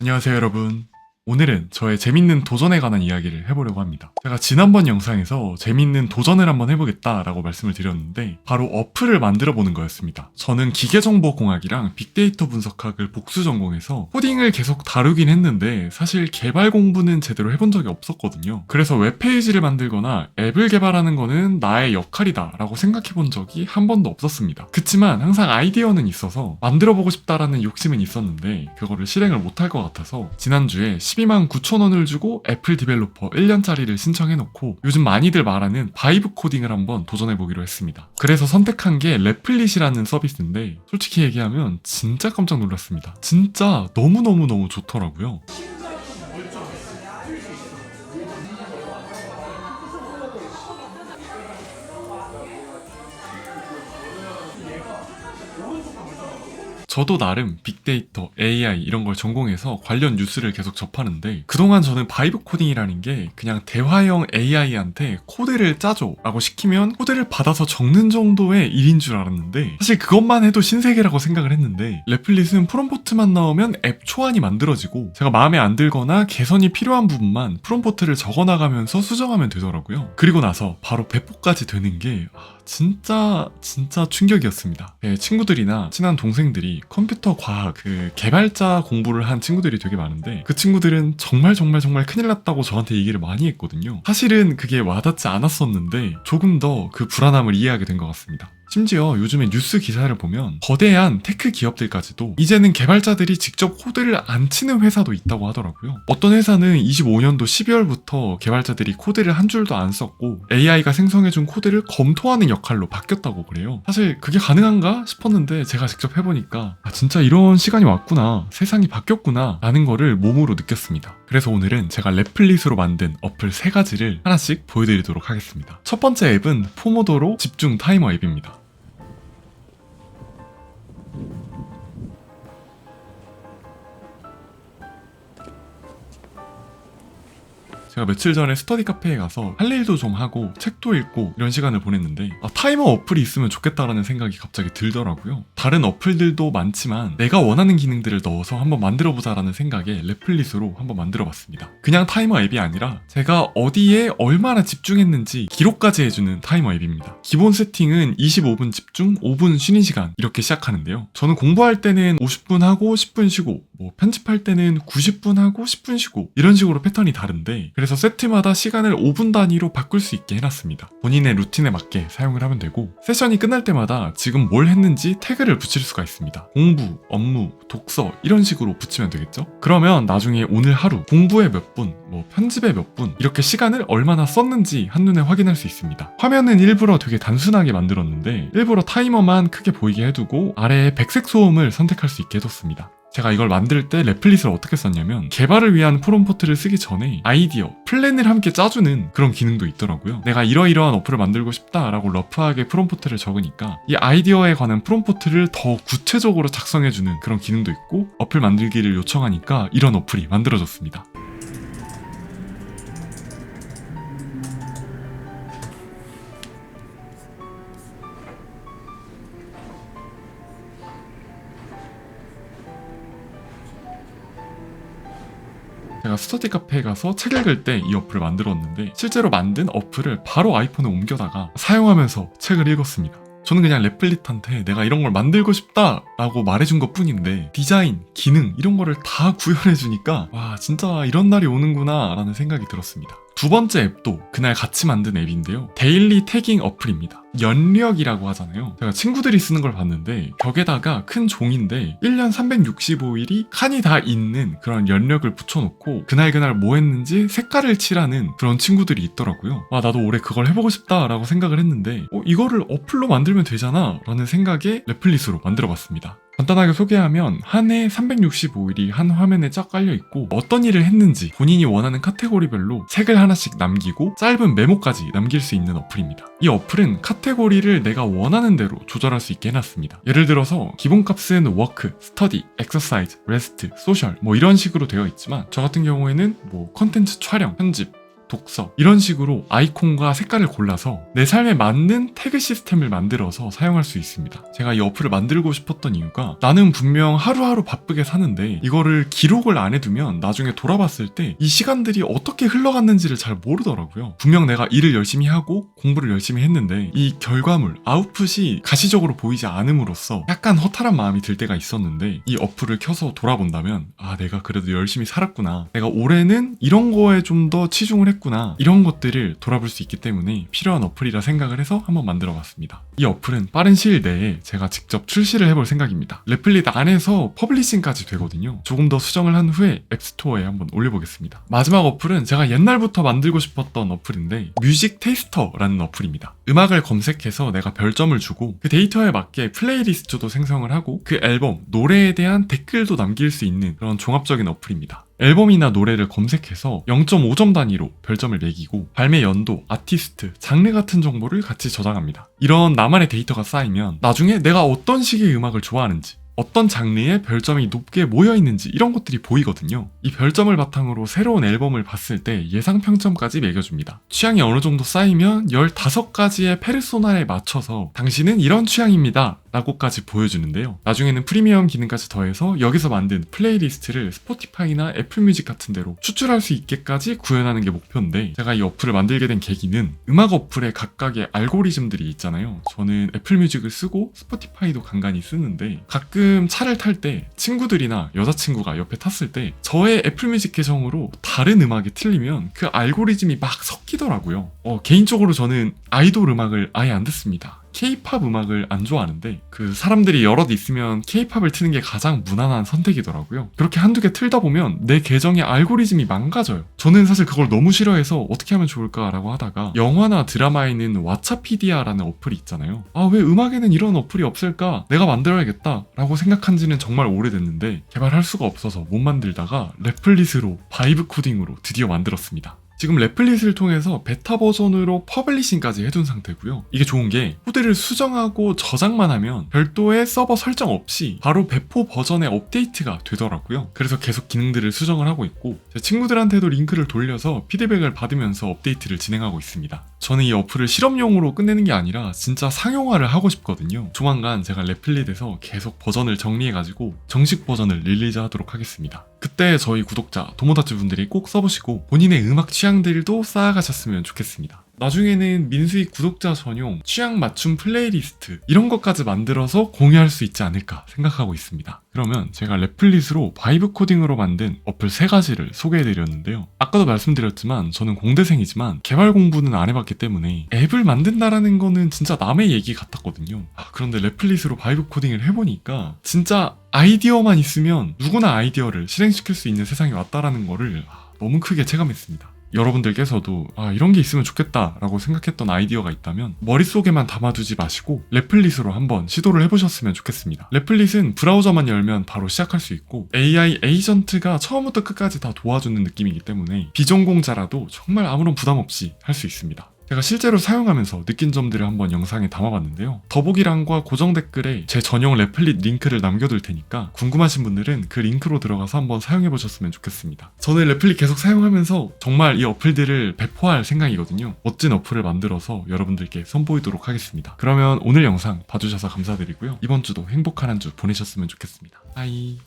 안녕하세요 여러분. 오늘은 저의 재밌는 도전에 관한 이야기를 해보려고 합니다. 제가 지난번 영상에서 재밌는 도전을 한번 해보겠다라고 말씀을 드렸는데 바로 어플을 만들어 보는 거였습니다. 저는 기계정보공학이랑 빅데이터 분석학을 복수 전공해서 코딩을 계속 다루긴 했는데 사실 개발 공부는 제대로 해본 적이 없었거든요. 그래서 웹페이지를 만들거나 앱을 개발하는 거는 나의 역할이다 라고 생각해 본 적이 한 번도 없었습니다. 그치만 항상 아이디어는 있어서 만들어 보고 싶다라는 욕심은 있었는데 그거를 실행을 못할 것 같아서 지난주에 12만 9천 원을 주고 애플 디벨로퍼 1년짜리를 신청해놓고 요즘 많이들 말하는 바이브 코딩을 한번 도전해보기로 했습니다. 그래서 선택한 게 랩플릿이라는 서비스인데 솔직히 얘기하면 진짜 깜짝 놀랐습니다. 진짜 너무너무너무 좋더라고요. 저도 나름 빅데이터, AI 이런 걸 전공해서 관련 뉴스를 계속 접하는데 그동안 저는 바이브 코딩이라는 게 그냥 대화형 AI한테 코드를 짜줘 라고 시키면 코드를 받아서 적는 정도의 일인 줄 알았는데 사실 그것만 해도 신세계라고 생각을 했는데 랩플릿은 프롬프트만 나오면 앱 초안이 만들어지고 제가 마음에 안 들거나 개선이 필요한 부분만 프롬프트를 적어나가면서 수정하면 되더라고요. 그리고 나서 바로 배포까지 되는 게 진짜 충격이었습니다. 친구들이나 친한 동생들이 컴퓨터 과학 개발자 공부를 한 친구들이 되게 많은데 그 친구들은 정말 큰일 났다고 저한테 얘기를 많이 했거든요. 사실은 그게 와닿지 않았었는데 조금 더 그 불안함을 이해하게 된 것 같습니다. 심지어 요즘에 뉴스 기사를 보면 거대한 테크 기업들까지도 이제는 개발자들이 직접 코드를 안 치는 회사도 있다고 하더라고요. 어떤 회사는 25년도 12월부터 개발자들이 코드를 한 줄도 안 썼고 AI가 생성해준 코드를 검토하는 역할로 바뀌었다고 그래요. 사실 그게 가능한가 싶었는데 제가 직접 해보니까 진짜 이런 시간이 왔구나, 세상이 바뀌었구나 라는 거를 몸으로 느꼈습니다. 그래서 오늘은 제가 랩플릿으로 만든 어플 3가지를 하나씩 보여드리도록 하겠습니다. 첫 번째 앱은 포모도로 집중 타이머 앱입니다. 제가 며칠 전에 스터디 카페에 가서 할 일도 좀 하고 책도 읽고 이런 시간을 보냈는데 타이머 어플이 있으면 좋겠다라는 생각이 갑자기 들더라고요. 다른 어플들도 많지만 내가 원하는 기능들을 넣어서 한번 만들어보자라는 생각에 랩플릿으로 한번 만들어봤습니다. 그냥 타이머 앱이 아니라 제가 어디에 얼마나 집중했는지 기록까지 해주는 타이머 앱입니다. 기본 세팅은 25분 집중, 5분 쉬는 시간 이렇게 시작하는데요. 저는 공부할 때는 50분 하고 10분 쉬고 편집할 때는 90분 하고 10분 쉬고 이런 식으로 패턴이 다른데 그래서 세트마다 시간을 5분 단위로 바꿀 수 있게 해놨습니다. 본인의 루틴에 맞게 사용을 하면 되고 세션이 끝날 때마다 지금 뭘 했는지 태그를 붙일 수가 있습니다. 공부, 업무, 독서 이런 식으로 붙이면 되겠죠? 그러면 나중에 오늘 하루 공부에 몇 분, 편집에 몇 분 이렇게 시간을 얼마나 썼는지 한눈에 확인할 수 있습니다. 화면은 일부러 되게 단순하게 만들었는데 일부러 타이머만 크게 보이게 해두고 아래에 백색 소음을 선택할 수 있게 해뒀습니다. 제가 이걸 만들 때 랩플릿을 어떻게 썼냐면 개발을 위한 프롬프트를 쓰기 전에 아이디어, 플랜을 함께 짜주는 그런 기능도 있더라고요. 내가 이러이러한 어플을 만들고 싶다라고 러프하게 프롬프트를 적으니까 이 아이디어에 관한 프롬프트를 더 구체적으로 작성해주는 그런 기능도 있고 어플 만들기를 요청하니까 이런 어플이 만들어졌습니다. 제가 스터디 카페에 가서 책 읽을 때 이 어플을 만들었는데 실제로 만든 어플을 바로 아이폰에 옮겨다가 사용하면서 책을 읽었습니다. 저는 그냥 랩플릿한테 내가 이런 걸 만들고 싶다 라고 말해준 것 뿐인데 디자인, 기능 이런 거를 다 구현해주니까 와 진짜 이런 날이 오는구나 라는 생각이 들었습니다. 두 번째 앱도 그날 같이 만든 앱인데요. 데일리 태깅 어플입니다. 연력이라고 하잖아요. 제가 친구들이 쓰는 걸 봤는데 벽에다가 큰 종인데 1년 365일이 칸이 다 있는 그런 연력을 붙여놓고 그날 뭐 했는지 색깔을 칠하는 그런 친구들이 있더라고요. 나도 올해 그걸 해보고 싶다 라고 생각을 했는데 이거를 어플로 만들면 되잖아 라는 생각에 랩플릿으로 만들어봤습니다. 간단하게 소개하면 한 해 365일이 한 화면에 쫙 깔려있고 어떤 일을 했는지 본인이 원하는 카테고리별로 책을 하나씩 남기고 짧은 메모까지 남길 수 있는 어플입니다. 이 어플은 카테고리를 내가 원하는 대로 조절할 수 있게 해놨습니다. 예를 들어서 기본값은 워크, 스터디, 엑서사이즈, 레스트, 소셜 이런 식으로 되어 있지만 저 같은 경우에는 컨텐츠 촬영, 편집, 독서 이런 식으로 아이콘과 색깔을 골라서 내 삶에 맞는 태그 시스템을 만들어서 사용할 수 있습니다. 제가 이 어플을 만들고 싶었던 이유가 나는 분명 하루하루 바쁘게 사는데 이거를 기록을 안 해두면 나중에 돌아봤을 때 이 시간들이 어떻게 흘러갔는지를 잘 모르더라고요. 분명 내가 일을 열심히 하고 공부를 열심히 했는데 이 결과물, 아웃풋이 가시적으로 보이지 않음으로써 약간 허탈한 마음이 들 때가 있었는데 이 어플을 켜서 돌아본다면 아, 내가 그래도 열심히 살았구나. 내가 올해는 이런 거에 좀 더 치중을 했구나. 이런 것들을 돌아볼 수 있기 때문에 필요한 어플이라 생각을 해서 한번 만들어 봤습니다. 이 어플은 빠른 시일 내에 제가 직접 출시를 해볼 생각입니다. 래플릿 안에서 퍼블리싱까지 되거든요. 조금 더 수정을 한 후에 앱스토어에 한번 올려보겠습니다. 마지막 어플은 제가 옛날부터 만들고 싶었던 어플인데 뮤직 테이스터라는 어플입니다. 음악을 검색해서 내가 별점을 주고 그 데이터에 맞게 플레이리스트도 생성을 하고 그 앨범, 노래에 대한 댓글도 남길 수 있는 그런 종합적인 어플입니다. 앨범이나 노래를 검색해서 0.5점 단위로 별점을 매기고 발매 연도, 아티스트, 장르 같은 정보를 같이 저장합니다. 이런 나만의 데이터가 쌓이면 나중에 내가 어떤 식의 음악을 좋아하는지 어떤 장르에 별점이 높게 모여있는지 이런 것들이 보이거든요. 이 별점을 바탕으로 새로운 앨범을 봤을 때 예상 평점까지 매겨줍니다. 취향이 어느 정도 쌓이면 15가지의 페르소나에 맞춰서 당신은 이런 취향입니다 라고까지 보여주는데요. 나중에는 프리미엄 기능까지 더해서 여기서 만든 플레이리스트를 스포티파이나 애플뮤직 같은 데로 추출할 수 있게까지 구현하는 게 목표인데 제가 이 어플을 만들게 된 계기는 음악 어플의 각각의 알고리즘들이 있잖아요. 저는 애플뮤직을 쓰고 스포티파이도 간간히 쓰는데 가끔 차를 탈 때 친구들이나 여자친구가 옆에 탔을 때 저의 애플뮤직 계정으로 다른 음악이 틀리면 그 알고리즘이 막 섞이더라고요. 개인적으로 저는 아이돌 음악을 아예 안 듣습니다. K-팝 음악을 안 좋아하는데 그 사람들이 여럿 있으면 K-팝을 트는 게 가장 무난한 선택이더라고요. 그렇게 한두 개 틀다 보면 내 계정의 알고리즘이 망가져요. 저는 사실 그걸 너무 싫어해서 어떻게 하면 좋을까라고 하다가 영화나 드라마에는 왓챠피디아라는 어플이 있잖아요. 아, 왜 음악에는 이런 어플이 없을까? 내가 만들어야겠다 라고 생각한 지는 정말 오래됐는데 개발할 수가 없어서 못 만들다가 래플릿으로 바이브 코딩으로 드디어 만들었습니다. 지금 래플릿을 통해서 베타 버전으로 퍼블리싱까지 해둔 상태고요. 이게 좋은 게 코드를 수정하고 저장만 하면 별도의 서버 설정 없이 바로 배포 버전의 업데이트가 되더라고요. 그래서 계속 기능들을 수정을 하고 있고 제 친구들한테도 링크를 돌려서 피드백을 받으면서 업데이트를 진행하고 있습니다. 저는 이 어플을 실험용으로 끝내는 게 아니라 진짜 상용화를 하고 싶거든요. 조만간 제가 래플릿에서 계속 버전을 정리해가지고 정식 버전을 릴리즈하도록 하겠습니다. 그때 저희 구독자, 도모다치 분들이 꼭 써보시고 본인의 음악 취향들도 쌓아가셨으면 좋겠습니다. 나중에는 민수이 구독자 전용 취향 맞춤 플레이리스트 이런 것까지 만들어서 공유할 수 있지 않을까 생각하고 있습니다. 그러면 제가 래플릿으로 바이브 코딩으로 만든 어플 3가지를 소개해드렸는데요. 아까도 말씀드렸지만 저는 공대생이지만 개발 공부는 안 해봤기 때문에 앱을 만든다라는 거는 진짜 남의 얘기 같았거든요. 그런데 래플릿으로 바이브 코딩을 해보니까 진짜 아이디어만 있으면 누구나 아이디어를 실행시킬 수 있는 세상이 왔다라는 거를 너무 크게 체감했습니다. 여러분들께서도 이런 게 있으면 좋겠다 라고 생각했던 아이디어가 있다면 머릿속에만 담아두지 마시고 래플릿으로 한번 시도를 해보셨으면 좋겠습니다. 래플릿은 브라우저만 열면 바로 시작할 수 있고 AI 에이전트가 처음부터 끝까지 다 도와주는 느낌이기 때문에 비전공자라도 정말 아무런 부담 없이 할 수 있습니다. 제가 실제로 사용하면서 느낀 점들을 한번 영상에 담아봤는데요. 더보기란과 고정 댓글에 제 전용 래플릿 링크를 남겨둘 테니까 궁금하신 분들은 그 링크로 들어가서 한번 사용해보셨으면 좋겠습니다. 저는 래플릿 계속 사용하면서 정말 이 어플들을 배포할 생각이거든요. 멋진 어플을 만들어서 여러분들께 선보이도록 하겠습니다. 그러면 오늘 영상 봐주셔서 감사드리고요. 이번 주도 행복한 한 주 보내셨으면 좋겠습니다. 바이.